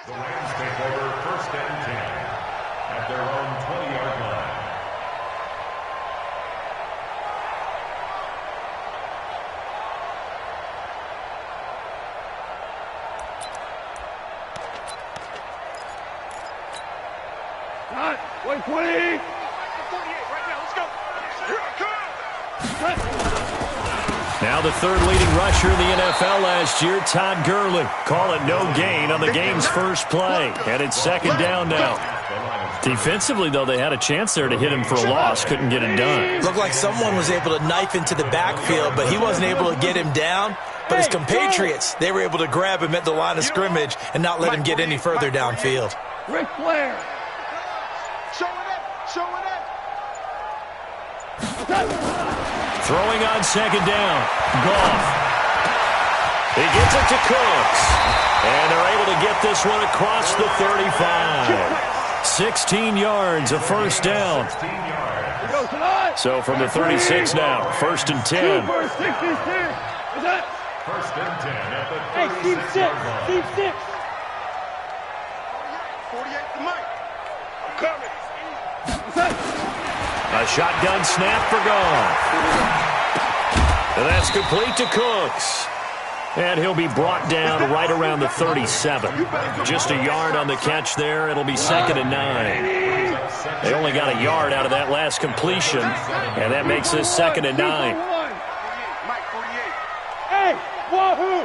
The Rams take over first and 10 at their own 20-yard line. Wait, 20! Now the third leading rusher in the NFL last year, Todd Gurley. Call it no gain on the game's first play. And it's second down now. Defensively, though, they had a chance there to hit him for a loss. Couldn't get it done. Looked like someone was able to knife into the backfield, but he wasn't able to get him down. But his compatriots, they were able to grab him at the line of scrimmage and not let him get any further downfield. Ric Flair! Throwing on second down. Goff. He gets it to Cooks. And they're able to get this one across the 35. 16 yards, a first down. So from the 36 now, first and 10. First and 10 at the 36 Steve 6. Steve 6. 48 to Mike. I'm coming. A shotgun snap for Goff. And that's complete to Cooks. And he'll be brought down right around the 37. Just a yard on the catch there. It'll be second and 9. They only got a yard out of that last completion, and that makes this second and 9. Mike, 48. Hey, wahoo!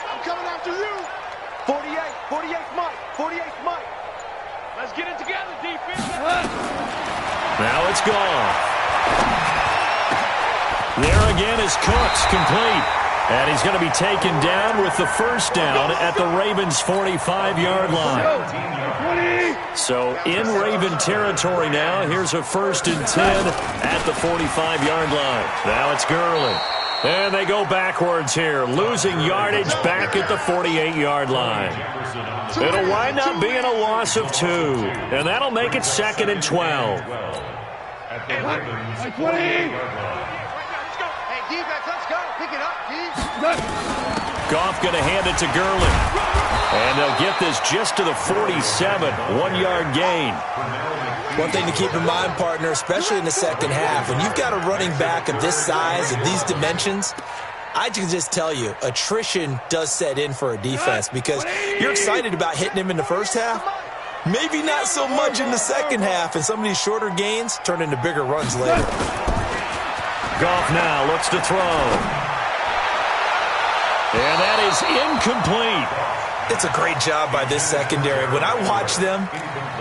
I'm coming after you. 48. 48 Mike. 48 Mike. Let's get it together, defense. Now it's gone. There again is Cooks, complete. And he's going to be taken down with the first down at the Ravens' 45-yard line. So in Raven territory now, here's a first and 10 at the 45-yard line. Now it's Gurley. And they go backwards here, losing yardage back at the 48-yard line. It'll wind up being a loss of 2, and that'll make it second and 12. at the Ravens' 40-yard line. Hey, defense, let's go. Pick it up, Goff going to hand it to Gurley. And they'll get this just to the 47, 1-yard gain. One thing to keep in mind, partner, especially in the second half, when you've got a running back of this size, of these dimensions, I can just tell you, attrition does set in for a defense because you're excited about hitting him in the first half. Maybe not so much in the second half, and some of these shorter gains turn into bigger runs later. Goff now looks to throw. And that is incomplete. It's a great job by this secondary. When I watch them,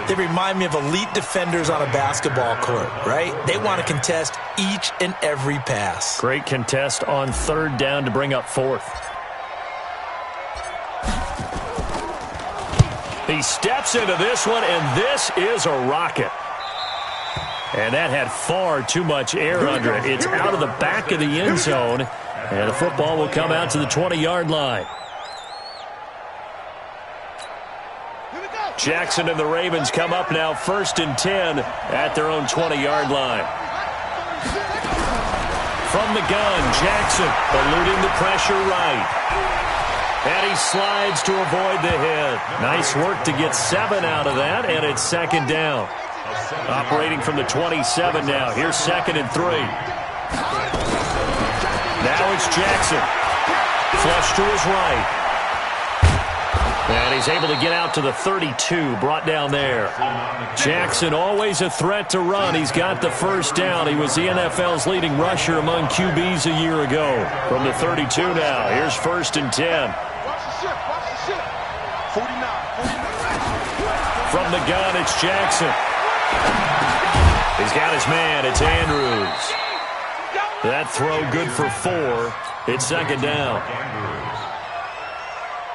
they remind me of elite defenders on a basketball court, right? They want to contest each and every pass. Great contest on third down to bring up fourth. He steps into this one, and this is a rocket. And that had far too much air under it. It's out of the back of the end zone, and the football will come out to the 20-yard line. Jackson and the Ravens come up now first and 10 at their own 20-yard line. From the gun, Jackson eluding the pressure right. And he slides to avoid the hit. Nice work to get 7 out of that, and it's second down. Operating from the 27 now. Here's second and 3. Now it's Jackson. Flush to his right. And he's able to get out to the 32, brought down there. Jackson, always a threat to run. He's got the first down. He was the NFL's leading rusher among QBs a year ago. From the 32 now, here's first and 10. From the gun, it's Jackson. He's got his man. It's Andrews. That throw good for 4. It's second down.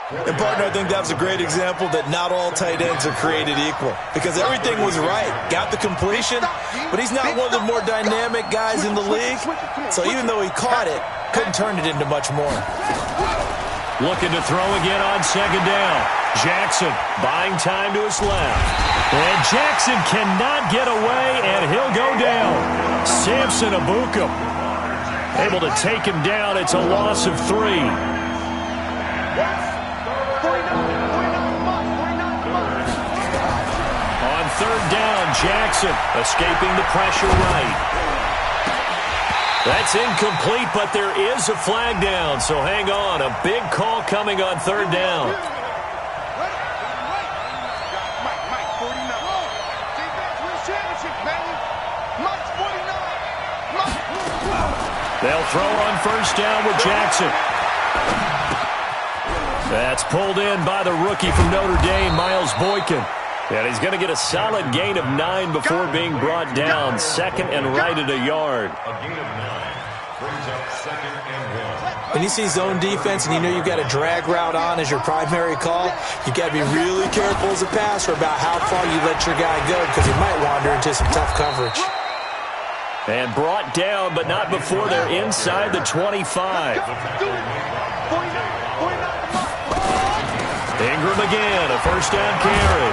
And, partner, I think that was a great example that not all tight ends are created equal because everything was right. Got the completion, but he's not one of the more dynamic guys in the league. So even though he caught it, couldn't turn it into much more. Looking to throw again on second down. Jackson buying time to his left. And Jackson cannot get away, and he'll go down. Samson Abukum able to take him down. It's a loss of 3. down. Jackson escaping the pressure right. That's incomplete, but there is a flag down, so hang on. A big call coming on third down. They'll throw on first down with Jackson. That's pulled in by the rookie from Notre Dame, Miles Boykin. And he's going to get a solid gain of 9 before being brought down. Second and right at a yard. A gain of 9 brings up 2nd and 1. When you see zone defense and you know you've got a drag route on as your primary call, you got to be really careful as a passer about how far you let your guy go because he might wander into some tough coverage. And brought down, but not before they're inside the 25. Ingram again, a first down carry.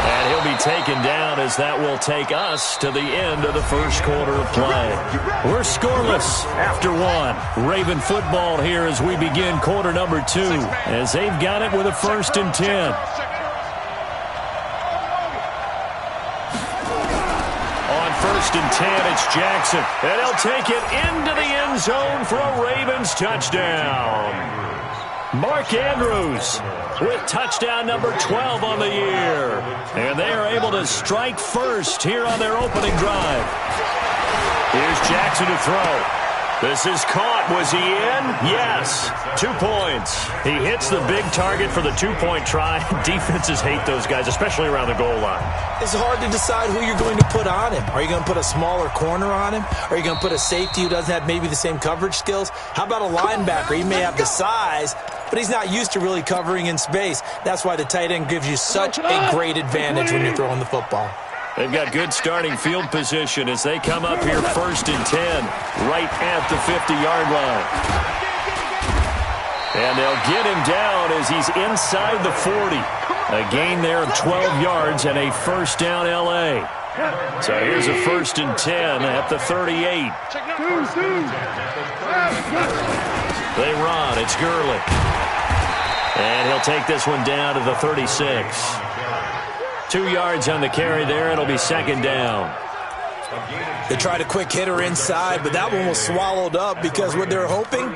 And he'll be taken down as that will take us to the end of the first quarter of play. We're scoreless after 1. Raven football here as we begin quarter number 2, as they've got it with a 1st and 10. On 1st and 10, it's Jackson. And he'll take it into the end zone for a Ravens touchdown. Mark Andrews with touchdown number 12 on the year. And they are able to strike first here on their opening drive. Here's Jackson to throw. This is caught. Was he in? Yes. 2 points. He hits the big target for the 2-point try. Defenses hate those guys, especially around the goal line. It's hard to decide who you're going to put on him. Are you going to put a smaller corner on him? Are you going to put a safety who doesn't have maybe the same coverage skills? How about a linebacker? He may have the size, but he's not used to really covering in space. That's why the tight end gives you such a great advantage when you're throwing the football. They've got good starting field position as they come up here 1st and 10, right at the 50-yard line. And they'll get him down as he's inside the 40. A gain there of 12 yards and a first down L.A. So here's a 1st and 10 at the 38. They run. It's Gurley. And he'll take this one down to the 36. 2 yards on the carry there. It'll be 2nd down. They tried a quick hitter inside, but that one was swallowed up because what they're hoping,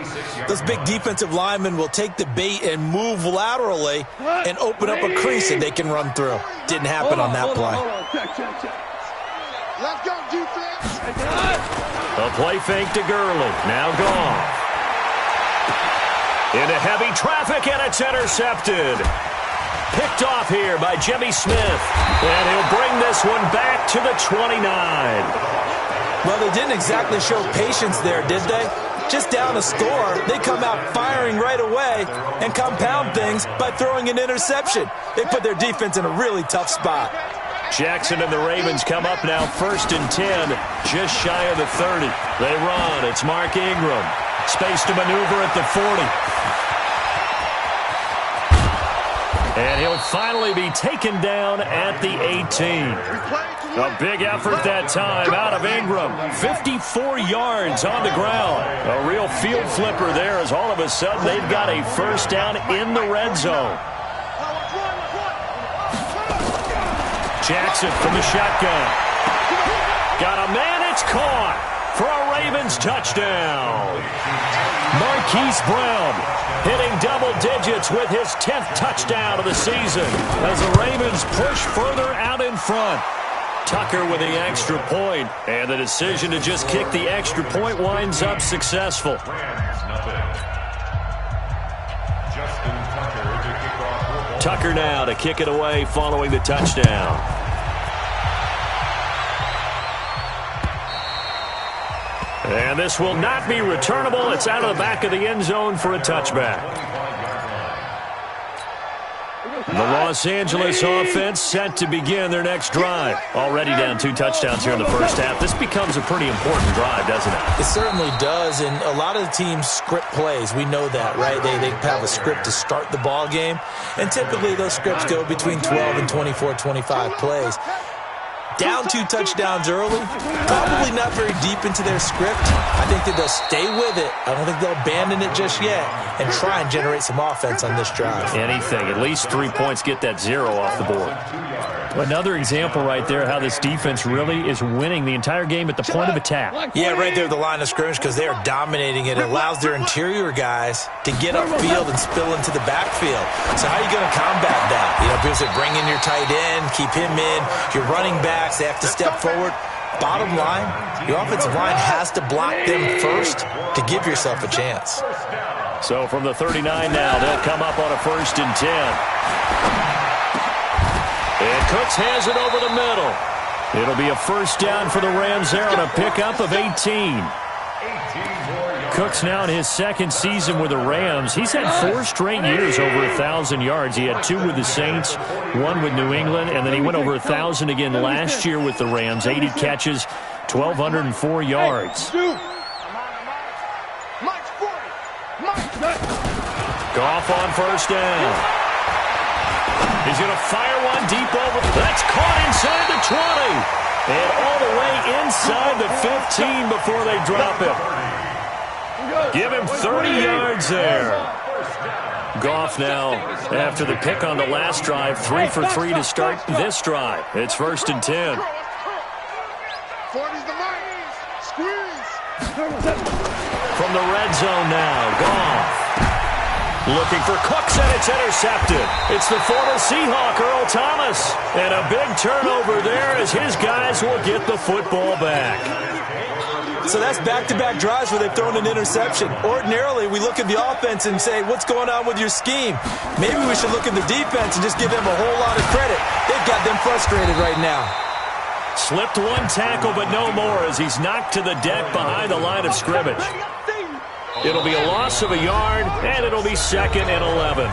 those big defensive linemen will take the bait and move laterally and open up a crease that they can run through. Didn't happen on that play. Let's go, defense. A play fake to Gurley. Now gone. Into heavy traffic, and it's intercepted. Picked off here by Jimmy Smith. And he'll bring this one back to the 29. Well, they didn't exactly show patience there, did they? Just down a score, they come out firing right away and compound things by throwing an interception. They put their defense in a really tough spot. Jackson and the Ravens come up now 1st and 10, just shy of the 30. They run. It's Mark Ingram. Space to maneuver at the 40. And he'll finally be taken down at the 18. A big effort that time out of Ingram. 54 yards on the ground. A real field flipper there as all of a sudden they've got a first down in the red zone. Jackson from the shotgun. Got a man, it's caught for a Ravens touchdown. Marquise Brown hitting double digits with his 10th touchdown of the season as the Ravens push further out in front. Tucker with the extra point, and the decision to just kick the extra point winds up successful. Tucker now to kick it away following the touchdown. And this will not be returnable. It's out of the back of the end zone for a touchback. The Los Angeles offense set to begin their next drive. Already down 2 touchdowns here in the first half. This becomes a pretty important drive, doesn't it? It certainly does, and a lot of the teams script plays. We know that, right? They have a script to start the ball game, and typically those scripts go between 12 and 24, 25 plays. down 2 touchdowns early, probably not very deep into their script. I think that they'll stay with it. I don't think they'll abandon it just yet and try and generate some offense on this drive. Anything. At least 3 points, get that 0 off the board. Another example right there how this defense really is winning the entire game at the point of attack. Yeah, right there at the line of scrimmage because they are dominating it. It allows their interior guys to get upfield and spill into the backfield. So how are you going to combat that? You know, people say bring in your tight end, keep him in. Your running backs, they have to step forward. Bottom line, your offensive line has to block them first to give yourself a chance. So from the 39 now, they'll come up on a 1st and 10. And Cooks has it over the middle. It'll be a 1st down for the Rams there on a pickup of 18. Cooks now in his 2nd season with the Rams. He's had 4 straight years over 1,000 yards. He had 2 with the Saints, 1 with New England, and then he went over 1,000 again last year with the Rams. 80 catches, 1,204 yards. Goff on 1st down. He's going to fire one deep over. That's caught inside the 20. And all the way inside the 15 before they drop it. Give him 30 yards there. Goff now, after the pick on the last drive, 3 for 3 to start this drive. It's 1st and 10. 40's the mark. Squeeze. From the red zone now, Goff. Looking for Cooks, and it's intercepted. It's the former Seahawk, Earl Thomas. And a big turnover there as his guys will get the football back. So that's back-to-back drives where they've thrown an interception. Ordinarily, we look at the offense and say, what's going on with your scheme? Maybe we should look at the defense and just give them a whole lot of credit. They've got them frustrated right now. Slipped 1 tackle, but no more as he's knocked to the deck behind the line of scrimmage. It'll be a loss of a yard, and it'll be 2nd and 11.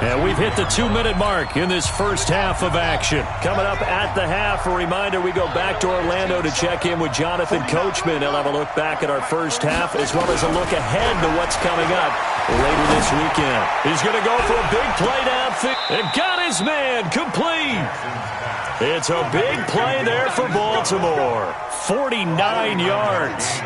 And we've hit the 2-minute mark in this first half of action. Coming up at the half, a reminder, we go back to Orlando to check in with Jonathan Coachman. He'll have a look back at our first half as well as a look ahead to what's coming up later this weekend. He's going to go for a big play downfield and got his man complete. It's a big play there for Baltimore. 49 yards.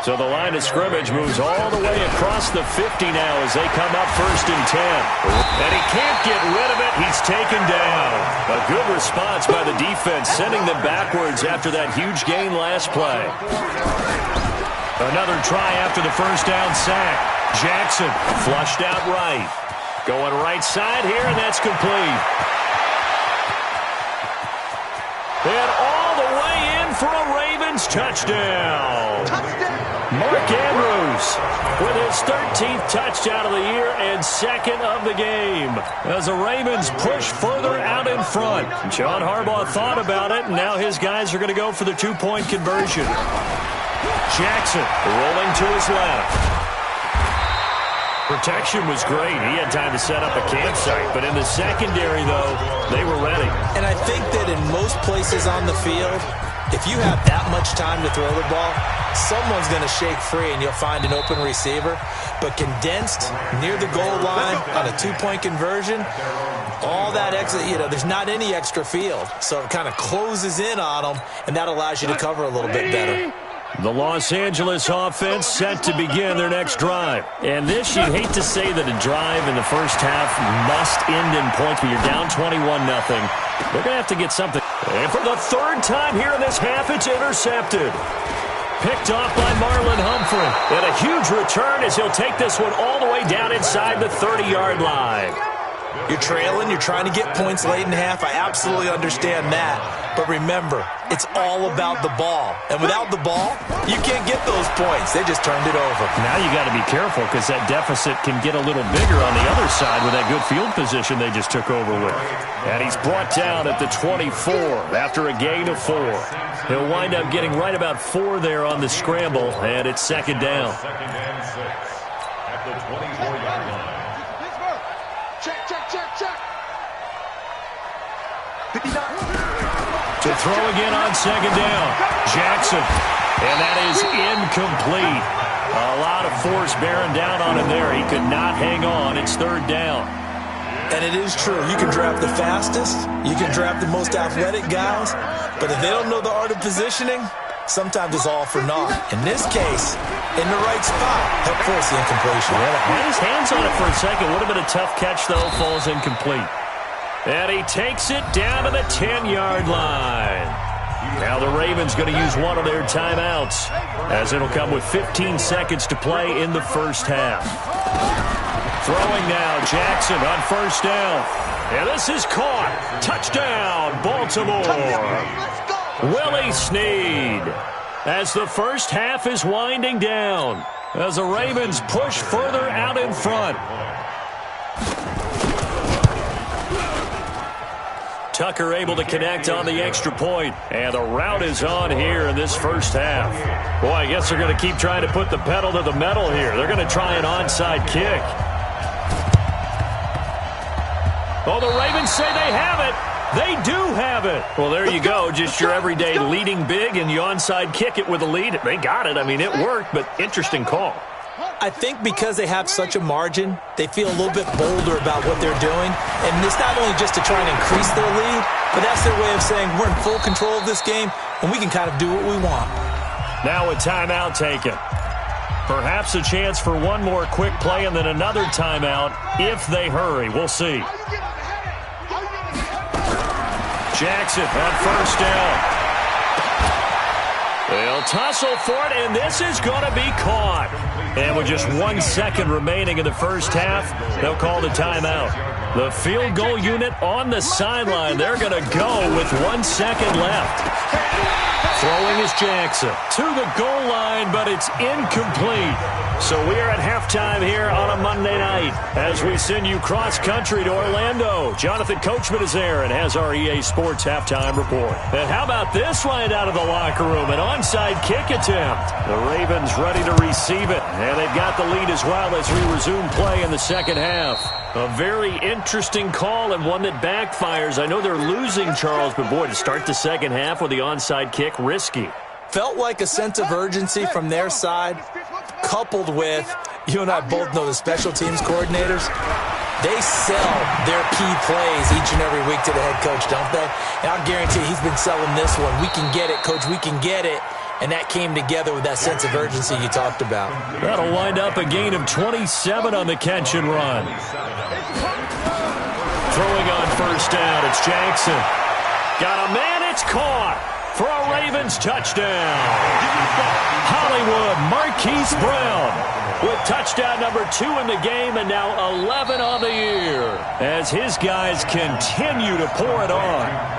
So the line of scrimmage moves all the way across the 50 now as they come up 1st and 10. And he can't get rid of it. He's taken down. A good response by the defense, sending them backwards after that huge gain last play. Another try after the 1st down sack. Jackson flushed out right. Going right side here, and that's complete. And all the way in for a Ravens touchdown. Mark Andrews with his 13th touchdown of the year and 2nd of the game as the Ravens push further out in front. John Harbaugh thought about it, and now his guys are going to go for the 2-point conversion. Jackson rolling to his left. Protection was great. He had time to set up a campsite, but in the secondary, though, they were ready. And I think that in most places on the field, if you have that much time to throw the ball, someone's going to shake free and you'll find an open receiver. But condensed near the goal line on a 2-point conversion, all that extra, there's not any extra field. So it kind of closes in on them, and that allows you to cover a little bit better. The Los Angeles offense set to begin their next drive. And this, you'd hate to say that a drive in the first half must end in points, but you're down 21-0. They're going to have to get something. And for the 3rd time here in this half, it's intercepted. Picked off by Marlon Humphrey. And a huge return as he'll take this one all the way down inside the 30-yard line. You're trailing, you're trying to get points late in half. I absolutely understand that. But remember, it's all about the ball. And without the ball, you can't get those points. They just turned it over. Now you got to be careful because that deficit can get a little bigger on the other side with that good field position they just took over with. And he's brought down at the 24 after a gain of 4. He'll wind up getting right about 4 there on the scramble, and it's 2nd down. 2nd and 6 at the 24-yard line. Check. To throw again on 2nd down. Jackson. And that is incomplete. A lot of force bearing down on him there. He could not hang on. It's 3rd down. And it is true. You can draft the fastest. You can draft the most athletic guys. But if they don't know the art of positioning, sometimes it's all for naught. In this case, in the right spot, help force the incompletion. Yeah, had his hands on it for a second. Would have been a tough catch, though. Falls incomplete. And he takes it down to the 10-yard line. Now the Ravens going to use one of their timeouts, as it'll come with 15 seconds to play in the first half. Throwing now, Jackson on first down. And this is caught. Touchdown, Baltimore. Willie Snead. As the first half is winding down, as the Ravens push further out in front. Tucker able to connect on the extra point, and the route is on here in this first half. Boy, I guess they're going to keep trying to put the pedal to the metal here. They're going to try an onside kick. Oh, the Ravens say they have it. They do have it. Well, there you go. Just your everyday leading big, and you onside kick it with a lead. They got it. I mean, it worked, but interesting call. I think because they have such a margin, they feel a little bit bolder about what they're doing. And it's not only just to try and increase their lead, but that's their way of saying we're in full control of this game, and we can kind of do what we want. Now a timeout taken. Perhaps a chance for one more quick play and then another timeout if they hurry. We'll see. Jackson on first down. They'll tussle for it, and this is going to be caught. And with just 1 second remaining in the first half, they'll call the timeout. The field goal unit on the sideline. They're going to go with 1 second left. Throwing is Jackson to the goal line, but it's incomplete. So we are at halftime here on a Monday night as we send you cross-country to Orlando. Jonathan Coachman is there and has our EA Sports halftime report. And how about this right out of the locker room? An onside kick attempt. The Ravens ready to receive it, and they've got the lead as well as we resume play in the second half. A very interesting call and one that backfires. I know they're losing, Charles, but boy, to start the second half with the onside kick, risky. Felt like a sense of urgency from their side, coupled with, you and I both know the special teams coordinators, they sell their key plays each and every week to the head coach, don't they? And I'll guarantee he's been selling this one. We can get it, coach, we can get it. And that came together with that sense of urgency you talked about. That'll wind up a gain of 27 on the catch and run. Throwing on first down, it's Jackson. Got a man, it's caught for a Ravens touchdown. Hollywood Marquise Brown with touchdown number 2 in the game and now 11 on the year as his guys continue to pour it on.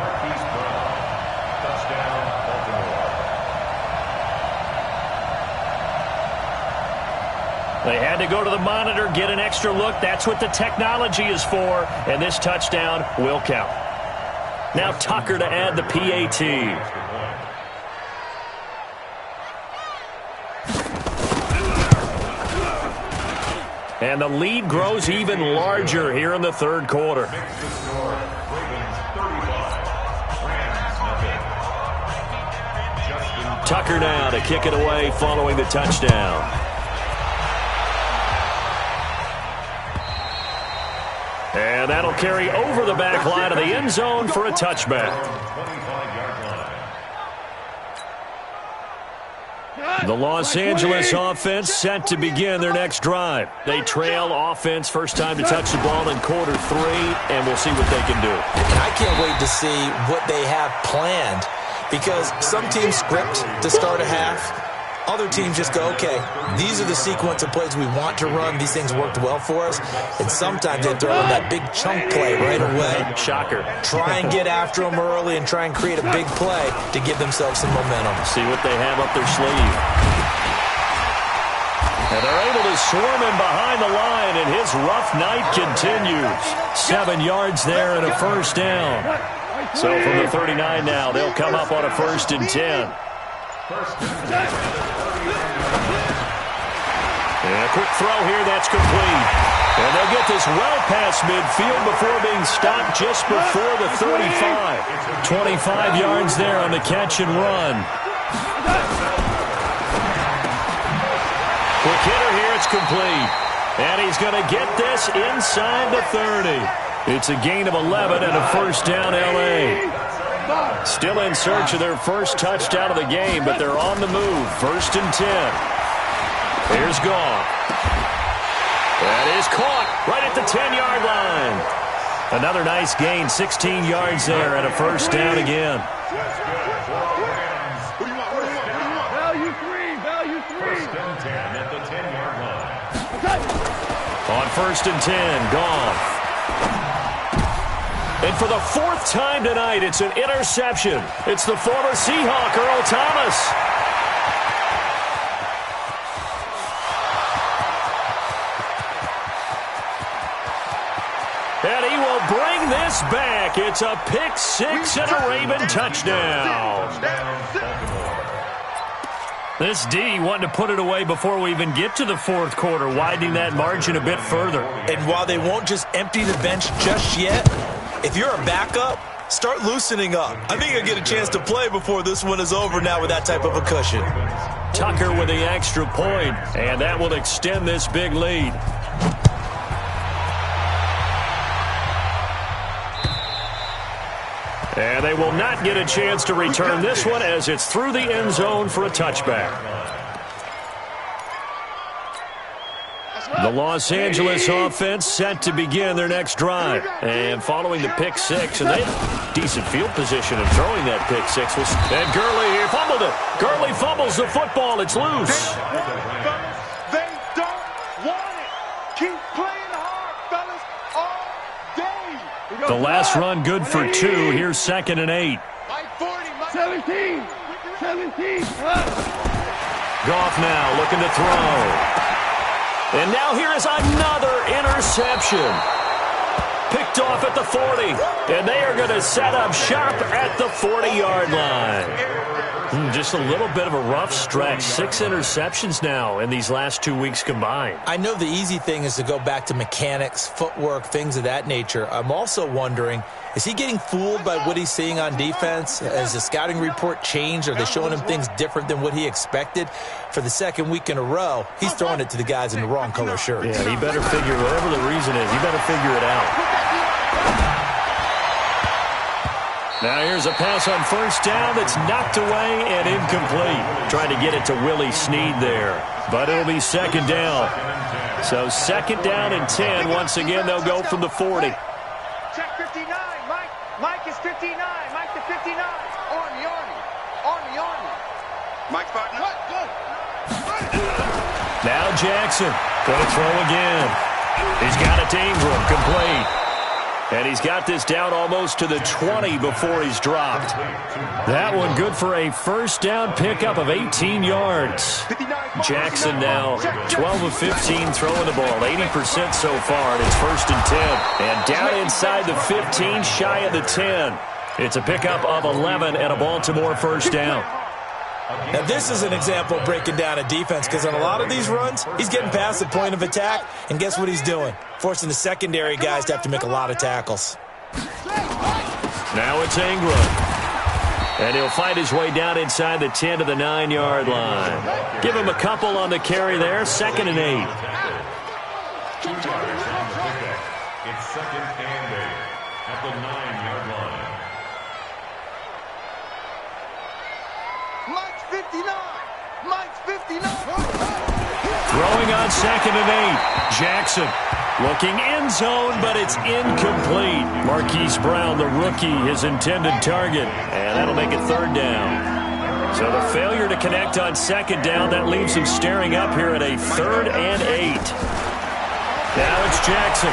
They had to go to the monitor, get an extra look. That's what the technology is for, and this touchdown will count. Now Tucker to add the PAT. And the lead grows even larger here in the third quarter. Tucker now to kick it away following the touchdown. And that'll carry over the back line of the end zone for a touchback. The Los Angeles offense set to begin their next drive. They trail offense, first time to touch the ball in quarter 3, and we'll see what they can do. And I can't wait to see what they have planned, because some teams script to start a half. Other teams just go, okay, these are the sequence of plays we want to run. These things worked well for us. And sometimes they throw in that big chunk play right away. Shocker. Try and get after them early and try and create a big play to give themselves some momentum. See what they have up their sleeve. And they're able to swarm him behind the line, and his rough night continues. 7 yards there and a first down. So from the 39 now, they'll come up on a 1st and 10. And a quick throw here, that's complete. And they'll get this well past midfield before being stopped just before the 35. 25 yards there on the catch and run. Quick hitter here, it's complete. And he's going to get this inside the 30. It's a gain of 11 and a first down, L.A. Still in search of their first touchdown of the game, but they're on the move. 1st and 10. Here's Goff. That is caught right at the 10-yard line. Another nice gain, 16 yards there, and a first down again. Value three. First and 10 at the 10-yard line. On 1st and 10, Goff. And for the 4th time tonight, it's an interception. It's the former Seahawk, Earl Thomas. And he will bring this back. It's a pick six and a Raven touchdown. This D wanted to put it away before we even get to the 4th quarter, widening that margin a bit further. And while they won't just empty the bench just yet, if you're a backup, start loosening up. I think you'll get a chance to play before this one is over now with that type of a cushion. Tucker with the extra point, and that will extend this big lead. And they will not get a chance to return this one as it's through the end zone for a touchback. The Los Angeles offense set to begin their next drive. And following the pick six, and they have decent field position of throwing that pick six. And Gurley fumbled it. Gurley fumbles the football. It's loose. They don't want it. Keep playing hard, fellas, all day. The last run good for 2. Here's 2nd and 8. 17. Goff now looking to throw. And now here is another interception. Picked off at the 40. And they are going to set up shop at the 40-yard line. Just a little bit of a rough stretch. 6 interceptions now in these last 2 weeks combined. I know the easy thing is to go back to mechanics, footwork, things of that nature. I'm also wondering, is he getting fooled by what he's seeing on defense? Has the scouting report changed? Are they showing him things different than what he expected? For the 2nd week in a row, he's throwing it to the guys in the wrong color shirts. Yeah, he better figure, whatever the reason is, he better figure it out. Now here's a pass on 1st down that's knocked away and incomplete. Trying to get it to Willie Snead there. But it'll be 2nd down. So 2nd down and 10. Once again, they'll go from the 40. Check 59, Mike. Mike is 59. Mike to 59. Army. Mike's partner. What? Good. Now Jackson going to throw again. He's got it to Ingram, complete. And he's got this down almost to the 20 before he's dropped. That one good for a first down pickup of 18 yards. Jackson now 12 of 15 throwing the ball, 80% so far, and it's 1st and 10. And down inside the 15, shy of the 10. It's a pickup of 11 and a Baltimore first down. Now, this is an example of breaking down a defense because on a lot of these runs, he's getting past the point of attack, and guess what he's doing? Forcing the secondary guys to have to make a lot of tackles. Now it's Ingram. And he'll fight his way down inside the 10 to the 9-yard line. Give him a couple on the carry there, 2nd and 8. 2 yards on the pickup. It's 2nd and 8 at the 9-yard line. Mike's 59. Mike's 59. Throwing on 2nd and 8. Jackson looking end zone, but it's incomplete. Marquise Brown, the rookie, his intended target. And that'll make it 3rd down. So the failure to connect on 2nd down, that leaves him staring up here at a 3rd and 8. Now it's Jackson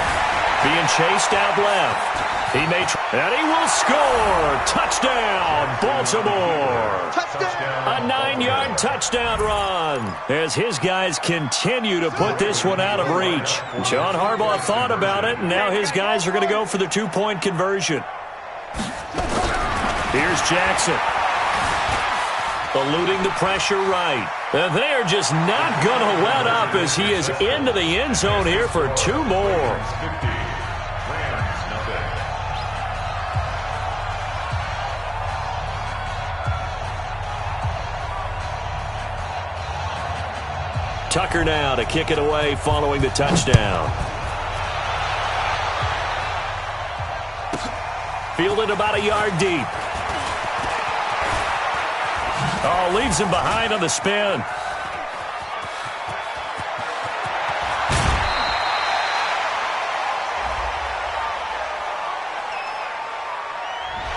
being chased out left. He may and he will score. Touchdown, Baltimore. Touchdown. A 9-yard touchdown run as his guys continue to put this one out of reach. John Harbaugh thought about it, and now his guys are going to go for the 2-point conversion. Here's Jackson. Eluding the pressure right. And they are just not going to let up as he is into the end zone here for 2 more. Tucker now to kick it away following the touchdown. Fielded about a yard deep. Oh, leaves him behind on the spin.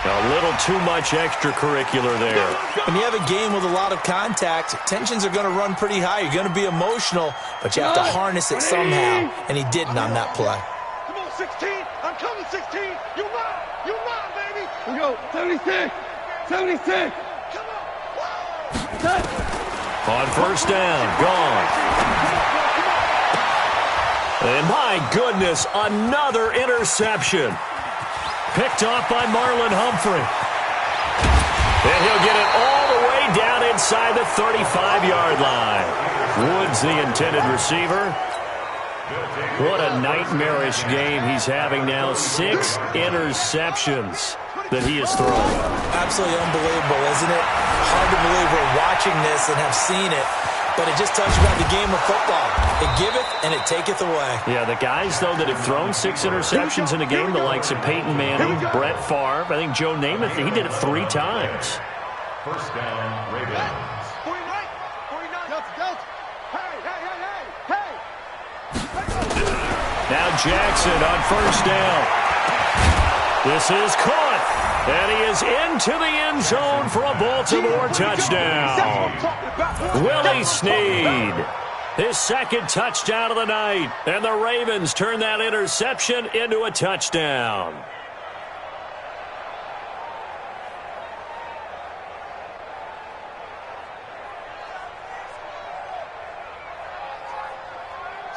A little too much extracurricular there. When you have a game with a lot of contact, tensions are going to run pretty high. You're going to be emotional, but you have to harness it somehow, and he didn't on that play. Come on, 16. I'm coming, 16. You run. You run, baby. We go. 76. 76. Come on. On first down, gone. And my goodness, another interception. Picked off by Marlon Humphrey. And he'll get it all the way down inside the 35-yard line. Woods, the intended receiver. What a nightmarish game he's having now. 6 interceptions that he has thrown. Absolutely unbelievable, isn't it? Hard to believe we're watching this and have seen it, but it just tells you about the game of football. It giveth and it taketh away. Yeah, the guys, though, that have thrown 6 interceptions in a game, the likes of Peyton Manning, Brett Favre, I think Joe Namath, he did it 3 times. First down, Ravens. 49. 49. Delta. Hey, hey, hey, hey, hey. Now Jackson on first down. This is caught, and he is into the end zone for a Baltimore touchdown. Willie Snead, his second touchdown of the night, and the Ravens turn that interception into a touchdown.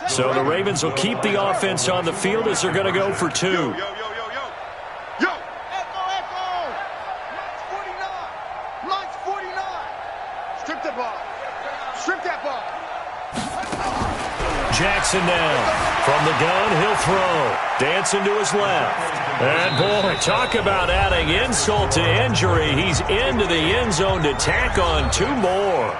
So the Ravens will keep the offense on the field as they're going to go for 2. Yo, yo, yo, yo, yo. Yo. Echo, echo. Line's 49. Strip the ball. Strip that ball. Jackson now. From the gun, he'll throw. Dancing to his left. And, boy, talk about adding insult to injury. He's into the end zone to tack on 2 more.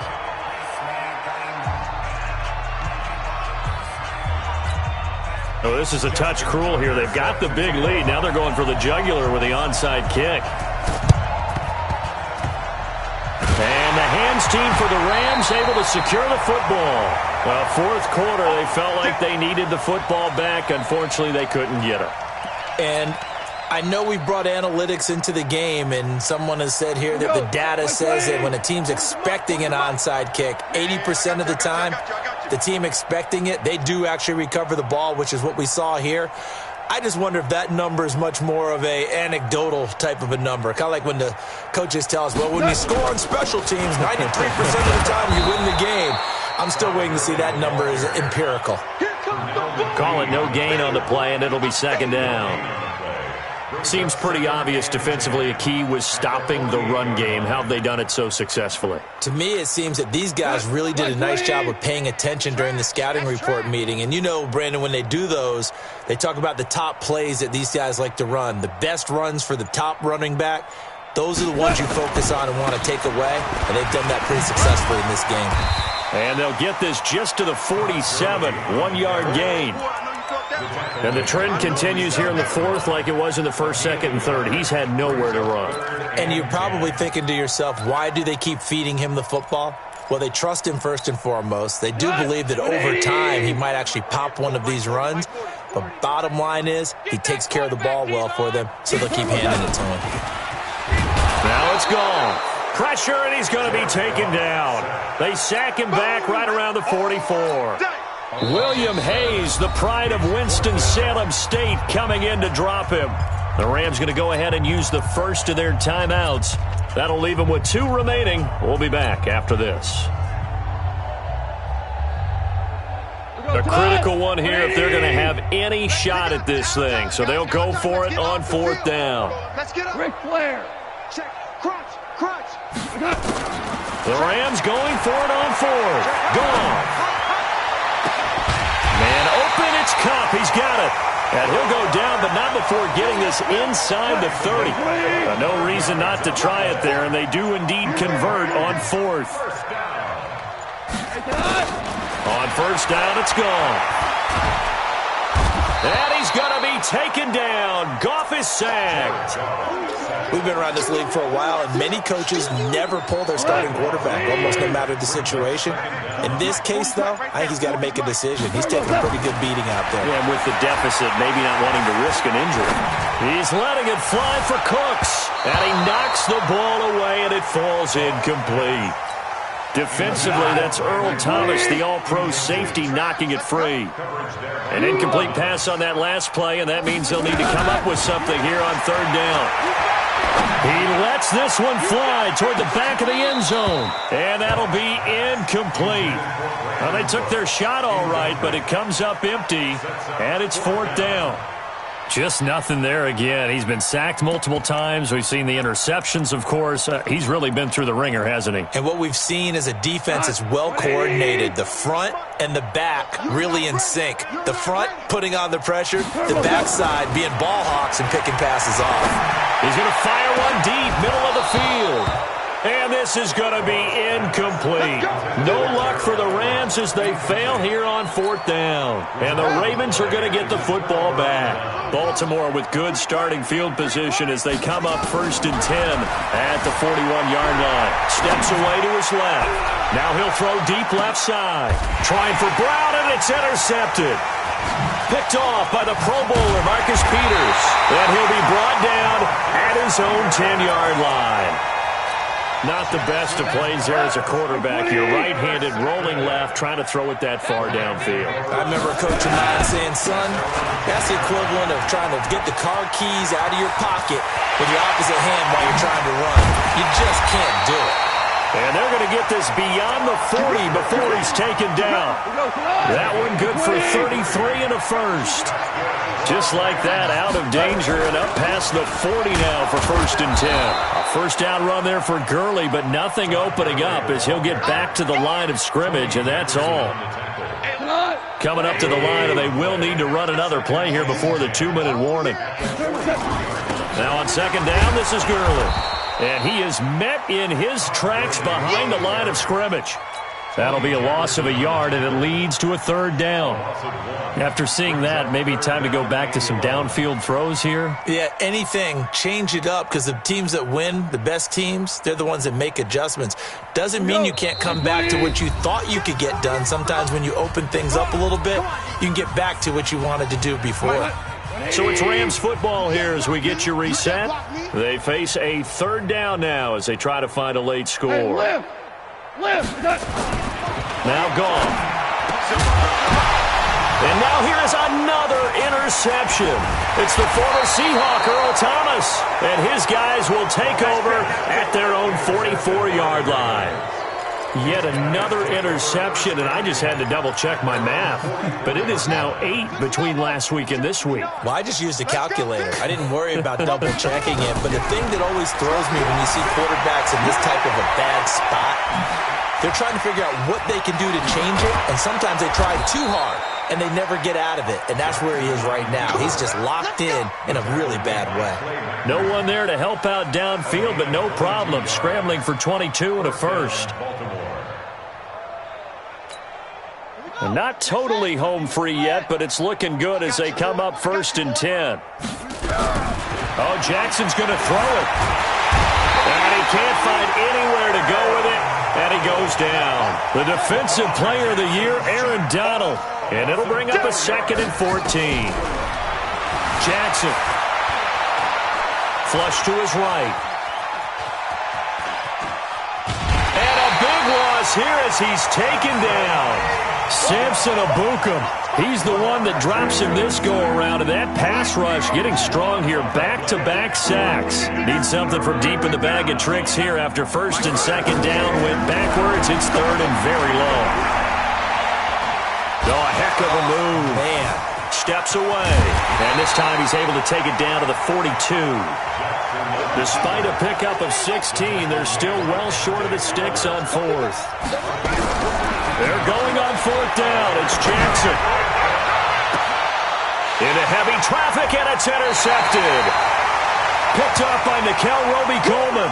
Oh, this is a touch cruel here. They've got the big lead. Now they're going for the jugular with the onside kick. And the hands team for the Rams able to secure the football. Well, fourth quarter, they felt like they needed the football back. Unfortunately, they couldn't get it. And I know we brought analytics into the game, and someone has said here that the data says that when a team's expecting an onside kick, 80% of the time, the team expecting it, they do actually recover the ball, which is what we saw here. I just wonder if that number is much more of a anecdotal type of a number. Kind of like when the coaches tell us, well, when you score on special teams, 93% of the time you win the game. I'm still waiting to see that number is empirical. Call it no gain on the play, and it'll be second down. Seems pretty obvious defensively a key was stopping the run game. How have they done it so successfully? To me, it seems that these guys really did a nice job of paying attention during the scouting report meeting. And you know, Brandon, when they do those, they talk about the top plays that these guys like to run. The best runs for the top running back, those are the ones you focus on and want to take away. And they've done that pretty successfully in this game. And they'll get this just to the 47, 1-yard gain. And the trend continues here in the fourth like it was in the first, second, and third. He's had nowhere to run. And you're probably thinking to yourself, why do they keep feeding him the football? Well, they trust him first and foremost. They do believe that over time he might actually pop one of these runs. But bottom line is he takes care of the ball well for them, so they'll keep handing it to him. Now it's gone. Pressure, and he's going to be taken down. They sack him back right around the 44. William Hayes, the pride of Winston-Salem State, coming in to drop him. The Rams going to go ahead and use the first of their timeouts. That'll leave them with 2 remaining. We'll be back after this. A critical one here if they're going to have any shot at this thing. So they'll go for it on 4th down. Let's get up. Ric Flair. Check. Crunch. Crunch. The Rams going for it on 4th. Gone. Man open, it's Cup. He's got it. And he'll go down, but not before getting this inside the 30. No reason not to try it there, and they do indeed convert on 4th. On 1st down, it's gone. And he's going to be taken down. Goff is sacked. We've been around this league for a while, and many coaches never pull their starting quarterback, almost no matter the situation. In this case, though, I think he's got to make a decision. He's taking a pretty good beating out there. Yeah, and with the deficit, maybe not wanting to risk an injury. He's letting it fly for Cooks, and he knocks the ball away, and it falls incomplete. Defensively, that's Earl Thomas, the all-pro safety, knocking it free. An incomplete pass on that last play, and that means they'll need to come up with something here on third down. He lets this one fly toward the back of the end zone, and that'll be incomplete. Well, they took their shot all right, but it comes up empty, and it's fourth down. Just nothing there again. He's been sacked multiple times. We've seen the interceptions, of course. He's really been through the ringer, hasn't he? And what we've seen is a defense that's well coordinated. The front and the back really in sync. The front putting on the pressure, the backside being ball hawks and picking passes off. He's going to fire one deep, middle of the field. And this is going to be incomplete. No luck for the Rams as they fail here on fourth down. And the Ravens are going to get the football back. Baltimore with good starting field position as they come up 1st and 10 at the 41-yard line. Steps away to his left. Now he'll throw deep left side. Trying for Brown, and it's intercepted. Picked off by the Pro Bowler, Marcus Peters. And he'll be brought down at his own 10-yard line. Not the best of plays there as a quarterback. You're right-handed, rolling left, trying to throw it that far downfield. I remember a coach of mine saying, son, that's the equivalent of trying to get the car keys out of your pocket with your opposite hand while you're trying to run. You just can't do it. And they're going to get this beyond the 40 before he's taken down. That one good for 33 and a first. Just like that, out of danger and up past the 40 now for 1st and 10. A first down run there for Gurley, but nothing opening up as he'll get back to the line of scrimmage, and that's all. Coming up to the line, and they will need to run another play here before the 2-minute warning. Now on second down, this is Gurley. And he is met in his tracks behind the line of scrimmage. That'll be a loss of a yard, and it leads to a third down. After seeing that, maybe time to go back to some downfield throws here. Yeah, anything. Change it up, because the teams that win, the best teams, they're the ones that make adjustments. Doesn't mean you can't come back to what you thought you could get done. Sometimes when you open things up a little bit, you can get back to what you wanted to do before. So it's Rams football here as we get you reset. They face a third down now as they try to find a late score. Now gone. And now here is another interception. It's the former Seahawk, Earl Thomas. And his guys will take over at their own 44-yard line. Yet another interception, and I just had to double-check my math. But it is now 8 between last week and this week. Well, I just used a calculator. I didn't worry about double-checking it. But the thing that always throws me when you see quarterbacks in this type of a bad spot, they're trying to figure out what they can do to change it, and sometimes they try too hard, and they never get out of it. And that's where he is right now. He's just locked in a really bad way. No one there to help out downfield, but no problem. Scrambling for 22 and a first. And not totally home free yet, but it's looking good as they come up 1st and 10. Oh, Jackson's going to throw it. And he can't find anywhere to go with it, and he goes down. The defensive player of the year, Aaron Donald. And it'll bring up a 2nd and 14. Jackson. Flush to his right. And a big loss here as he's taken down. Samson Abukum, he's the one that drops him this go-around, and that pass rush getting strong here. Back-to-back sacks. Need something from deep in the bag of tricks here after 1st and 2nd down. Went backwards. It's 3rd and very long. Oh, a heck of a move. Man. Steps away. And this time he's able to take it down to the 42. Despite a pickup of 16, they're still well short of the sticks on 4th. They're going on 4th down. It's Jackson. Into heavy traffic, and it's intercepted. Picked off by Nickel Roby-Coleman.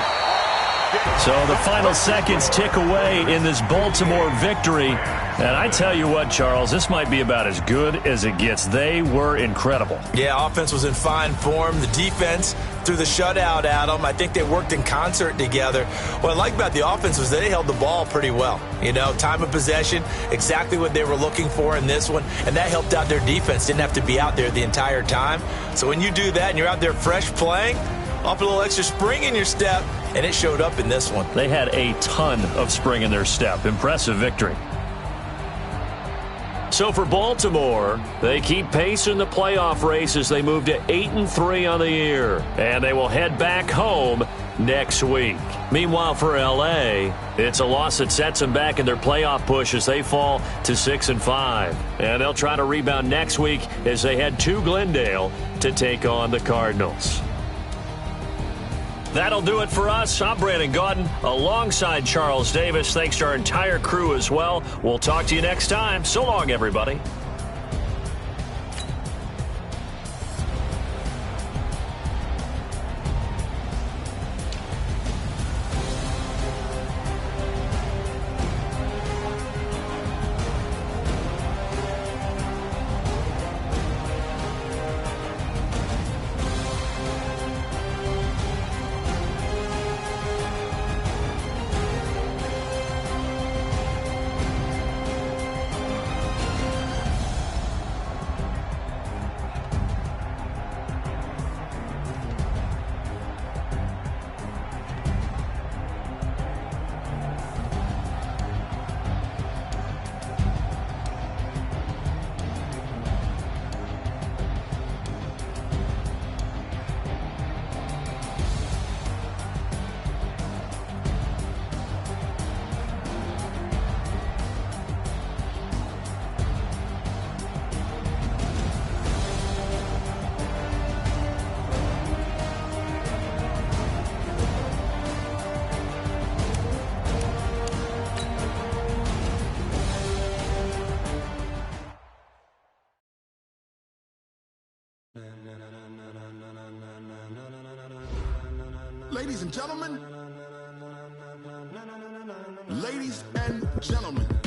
So the final seconds tick away in this Baltimore victory. And I tell you what, Charles, this might be about as good as it gets. They were incredible. Yeah, offense was in fine form. The defense threw the shutout at them. I think they worked in concert together. What I like about the offense was they held the ball pretty well. You know, time of possession, exactly what they were looking for in this one, and that helped out their defense. Didn't have to be out there the entire time. So when you do that and you're out there fresh playing, off a little extra spring in your step, and it showed up in this one. They had a ton of spring in their step. Impressive victory. So for Baltimore, they keep pace in the playoff race as they move to 8-3 on the year. And they will head back home next week. Meanwhile, for L.A., it's a loss that sets them back in their playoff push as they fall to 6-5. And they'll try to rebound next week as they head to Glendale to take on the Cardinals. That'll do it for us. I'm Brandon Gaudin alongside Charles Davis. Thanks to our entire crew as well. We'll talk to you next time. So long, everybody. Ladies and gentlemen,